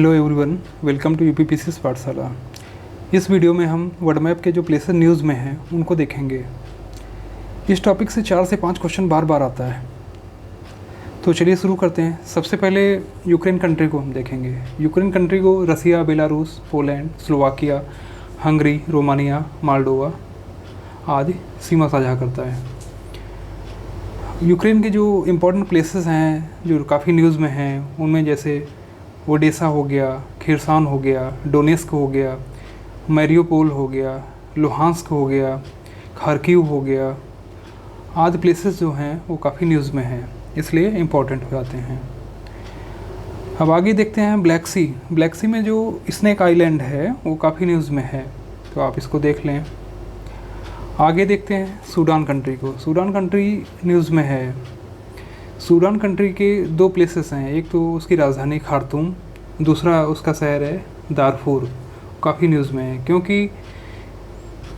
Hello everyone, welcome to UPPCS Pathshala. इस video में हम वर्ल्ड मैप के जो प्लेसेस न्यूज़ में हैं उनको देखेंगे। इस टॉपिक से 4 से 5 क्वेश्चन बार बार आता है, तो चलिए शुरू करते हैं। सबसे पहले यूक्रेन कंट्री को हम देखेंगे। यूक्रेन कंट्री को Russia, Belarus, Poland, Slovakia, Hungary, Romania, Moldova आदि सीमा साझा करता है। यूक्रेन के जो इम्पोर्टेंट प्लेसेस हैं जो काफ़ी न्यूज़ में हैं, उनमें जैसे ओडेसा हो गया, खिरसान हो गया, डोनेस्क हो गया, मैरियोपोल हो गया, लुहांस्क हो गया, खार्किव हो गया आदि प्लेसेस जो हैं वो काफ़ी न्यूज़ में हैं, इसलिए इम्पोर्टेंट हो जाते हैं। अब आगे देखते हैं ब्लैक सी। ब्लैक सी में जो स्नेक आइलैंड है वो काफ़ी न्यूज़ में है, तो आप इसको देख लें। आगे देखते हैं सूडान कंट्री को। सूडान कंट्री न्यूज़ में है। सूडान कंट्री के 2 प्लेसेस हैं, एक तो उसकी राजधानी खार्तूम, दूसरा उसका शहर है दारफूर। काफ़ी न्यूज़ में है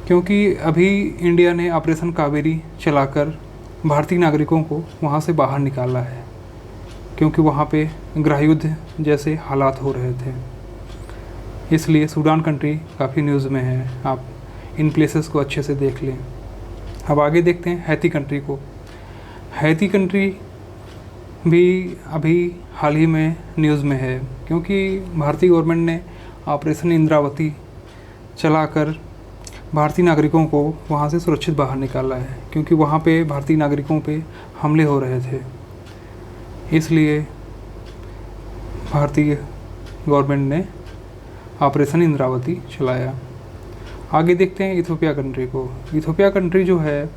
क्योंकि अभी इंडिया ने ऑपरेशन कावेरी चलाकर भारतीय नागरिकों को वहाँ से बाहर निकाला है, क्योंकि वहाँ पे गृहयुद्ध जैसे हालात हो रहे थे, इसलिए सूडान कंट्री काफ़ी न्यूज़ में है। आप इन प्लेसेस को अच्छे से देख लें। अब आगे देखते हैं हैती कंट्री को। हैती कंट्री भी अभी हाल ही में न्यूज़ में है, क्योंकि भारतीय गवर्नमेंट ने ऑपरेशन इंद्रावती चलाकर भारतीय नागरिकों को वहाँ से सुरक्षित बाहर निकाला है, क्योंकि वहाँ पे भारतीय नागरिकों पे हमले हो रहे थे, इसलिए भारतीय गवर्नमेंट ने ऑपरेशन इंद्रावती चलाया। आगे देखते हैं इथियोपिया कंट्री को। इथियोपिया कंट्री जो है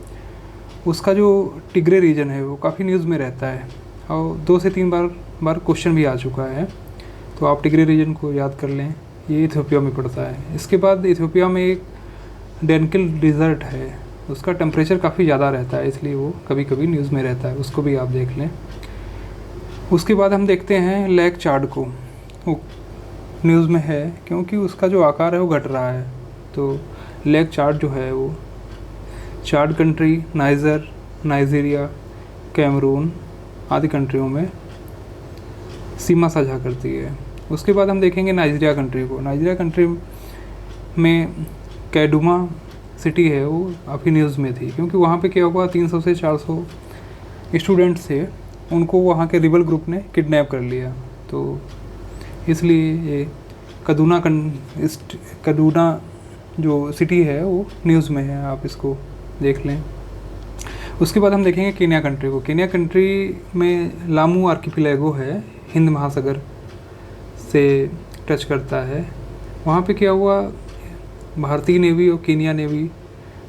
उसका जो टिग्रे रीजन है वो काफ़ी न्यूज़ में रहता है और 2 से 3 बार क्वेश्चन भी आ चुका है, तो आप टिग्रे रीजन को याद कर लें, ये इथियोपिया में पड़ता है। इसके बाद इथियोपिया में एक डेनकिल डिज़र्ट है, उसका टेम्परेचर काफ़ी ज़्यादा रहता है, इसलिए वो कभी कभी न्यूज़ में रहता है, उसको भी आप देख लें। उसके बाद हम देखते हैं लेक चाड को। वो न्यूज़ में है क्योंकि उसका जो आकार है वो घट रहा है, तो लेक चाड जो है वो चाड कंट्री नाइजर, नाइजीरिया, कैमरून आदि कंट्रियों में सीमा साझा करती है। उसके बाद हम देखेंगे नाइजीरिया कंट्री को। नाइजीरिया कंट्री में कैडुमा सिटी है, वो काफ़ी न्यूज़ में थी, क्योंकि वहाँ पे क्या हुआ, 300 से 400 स्टूडेंट्स थे, उनको वहाँ के रिबल ग्रुप ने किडनैप कर लिया, तो इसलिए ये कदूना जो सिटी है वो न्यूज़ में है, आप इसको देख लें। उसके बाद हम देखेंगे केन्या कंट्री को। केन्या कंट्री में लामू आर्किपिलैगो है, हिंद महासागर से टच करता है। वहाँ पे क्या हुआ, भारतीय नेवी और केन्या नेवी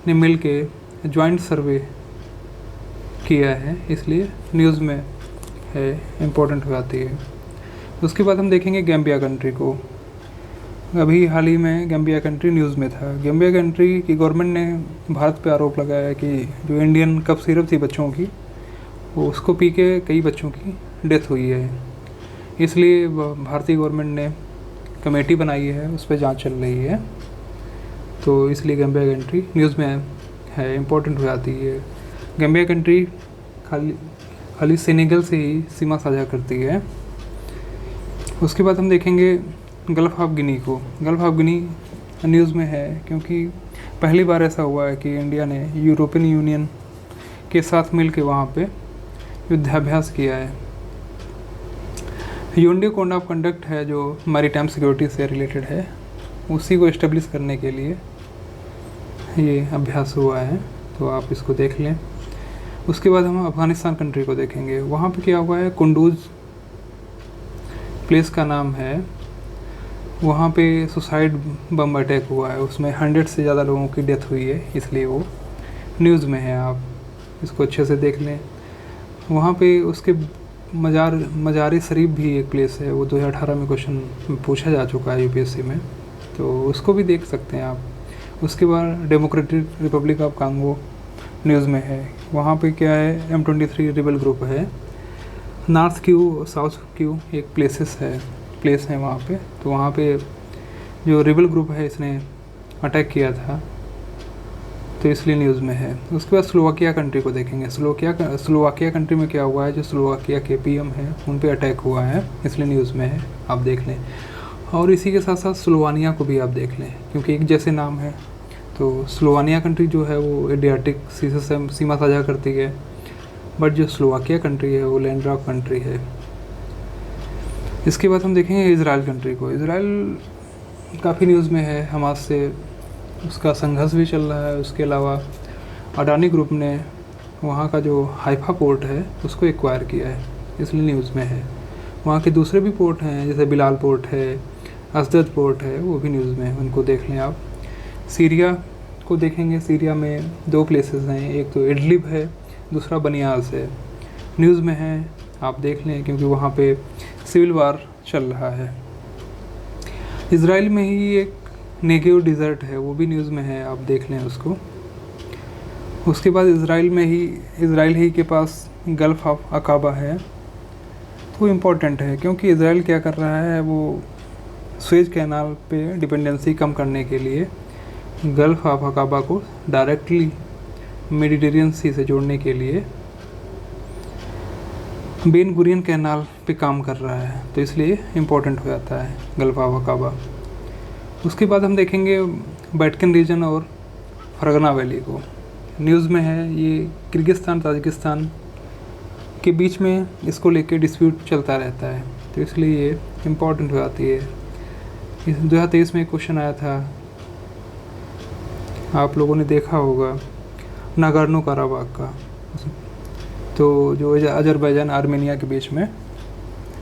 ने मिल के जॉइंट सर्वे किया है, इसलिए न्यूज़ में है, इम्पोर्टेंट हो जाती है। उसके बाद हम देखेंगे गैम्बिया कंट्री को। अभी हाल ही में गैम्बिया कंट्री न्यूज़ में था। गैम्बिया कंट्री की गवर्नमेंट ने भारत पे आरोप लगाया कि जो इंडियन कफ सिरप थी बच्चों की, वो उसको पी के कई बच्चों की डेथ हुई है, इसलिए भारतीय गवर्नमेंट ने कमेटी बनाई है, उस पर जांच चल रही है, तो इसलिए गैम्बिया कंट्री न्यूज़ में है, इम्पोर्टेंट हो जाती है। गैम्बिया कंट्री खाली सेनेगल से ही सीमा साझा करती है। उसके बाद हम देखेंगे गल्फ़ ऑफ गिनी को। गल्फ़ ऑफ गिनी न्यूज़ में है क्योंकि पहली बार ऐसा हुआ है कि इंडिया ने यूरोपियन यूनियन के साथ मिल के वहाँ पे युद्धाभ्यास किया है। यूएनडी कोड ऑफ कंडक्ट है जो मैरीटाइम सिक्योरिटी से रिलेटेड है, उसी को इस्टेब्लिश करने के लिए ये अभ्यास हुआ है, तो आप इसको देख लें। उसके बाद हम अफ़गानिस्तान कंट्री को देखेंगे। वहाँ पे क्या हुआ है, कुंडूज प्लेस का नाम है, वहाँ पे सुसाइड बम अटैक हुआ है, उसमें 100 से ज़्यादा लोगों की डेथ हुई है, इसलिए वो न्यूज़ में है, आप इसको अच्छे से देख लें। वहाँ पे उसके मज़ार शरीफ भी एक प्लेस है, वो 2018 में क्वेश्चन पूछा जा चुका है यूपीएससी में, तो उसको भी देख सकते हैं आप। उसके बाद democratic Republic of Congo news में है। वहाँ पे क्या है, M23 रिबल ग्रुप है। नॉर्थ क्यू, साउथ क्यू एक प्लेस है वहाँ पे, तो वहाँ पे जो रिबल ग्रुप है इसने अटैक किया था, तो इसलिए न्यूज़ में है। उसके बाद स्लोवाकिया कंट्री को देखेंगे। स्लोवाकिया कंट्री में क्या हुआ है, जो स्लोवाकिया के पीएम है उन पे अटैक हुआ है, इसलिए न्यूज़ में है, आप देख लें। और इसी के साथ साथ स्लोवानिया को भी आप देख लें, क्योंकि एक जैसे नाम है। तो स्लोवानिया कंट्री जो है वो एडियाटिक सी से सीमा साझा करती है, बट जो स्लोवाकिया कंट्री है वो लैंडलॉक कंट्री है। इसके बाद हम देखेंगे इज़राइल कंट्री को। इज़राइल काफ़ी न्यूज़ में है, हमास से उसका संघर्ष भी चल रहा है। उसके अलावा अडानी ग्रुप ने वहाँ का जो हाइफा पोर्ट है उसको एक्वायर किया है, इसलिए न्यूज़ में है। वहाँ के दूसरे भी पोर्ट हैं, जैसे बिलाल पोर्ट है, असदद पोर्ट है, वो भी न्यूज़ में है, उनको देख लें आप। सीरिया को देखेंगे, सीरिया में 2 प्लेसेस हैं, एक तो इडलिब है, दूसरा बनियास है, न्यूज़ में है, आप देख लें, क्योंकि वहाँ पे सिविल वार चल रहा है। इज़राइल में ही एक नेगेव डिज़र्ट है, वो भी न्यूज़ में है, आप देख लें उसको। उसके बाद इज़राइल ही के पास गल्फ़ ऑफ अकाबा है, तो इम्पोर्टेंट है, क्योंकि इज़राइल क्या कर रहा है, वो सुएज कैनाल पे डिपेंडेंसी कम करने के लिए गल्फ़ ऑफ अकाबा को डायरेक्टली मेडिटेरियन सी से जोड़ने के लिए बेन गुरियन कैनाल पे काम कर रहा है, तो इसलिए इम्पोर्टेंट हो जाता है गल्फ़ ऑफ अकाबा। उसके बाद हम देखेंगे बैटकन रीजन और फरगना वैली को, न्यूज़ में है। ये किर्गिस्तान ताजिकिस्तान के बीच में इसको लेके डिस्प्यूट चलता रहता है, तो इसलिए ये इम्पोर्टेंट हो जाती है। इस 2023 में एक क्वेश्चन आया था, आप लोगों ने देखा होगा, नागोर्नो कराबाख का, तो जो अजरबैजान आर्मेनिया के बीच में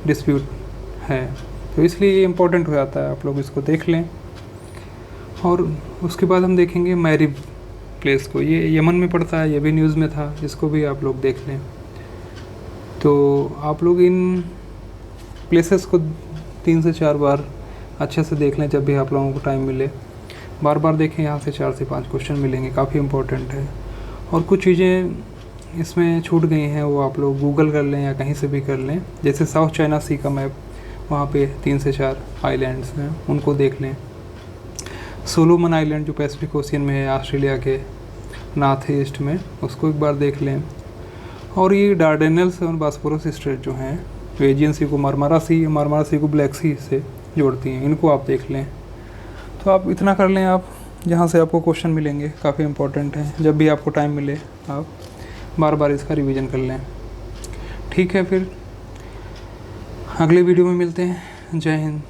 डिस्प्यूट है, तो इसलिए ये इम्पोर्टेंट हो जाता है, आप लोग इसको देख लें। और उसके बाद हम देखेंगे मैरिब प्लेस को, ये यमन में पड़ता है, ये भी न्यूज़ में था, इसको भी आप लोग देख लें। तो आप लोग इन प्लेसेस को 3 से 4 बार अच्छे से देख लें, जब भी आप लोगों को टाइम मिले, बार बार देखें, यहाँ से 4 से 5 क्वेश्चन मिलेंगे, काफ़ी इम्पोर्टेंट है। और कुछ चीज़ें इसमें छूट गई हैं, वो आप लोग गूगल कर लें या कहीं से भी कर लें, जैसे साउथ चाइना सी का मैप, वहाँ पे 3 से 4 आइलैंड्स हैं, उनको देख लें। सोलोमन आइलैंड जो पैसिफिक ओशियन में है, ऑस्ट्रेलिया के नॉर्थ ईस्ट में, उसको एक बार देख लें। और ये डार्डेनल्स और बॉस्फोरस स्ट्रेट जो हैं, जो एजियन सी को मारमारा सी को ब्लैक सी से जोड़ती हैं, इनको आप देख लें। तो आप इतना कर लें, आप जहाँ से आपको क्वेश्चन मिलेंगे, काफ़ी इंपॉर्टेंट है, जब भी आपको टाइम मिले आप बार बार इसका रिवीजन कर लें। ठीक है, फिर अगले वीडियो में मिलते हैं। जय हिंद।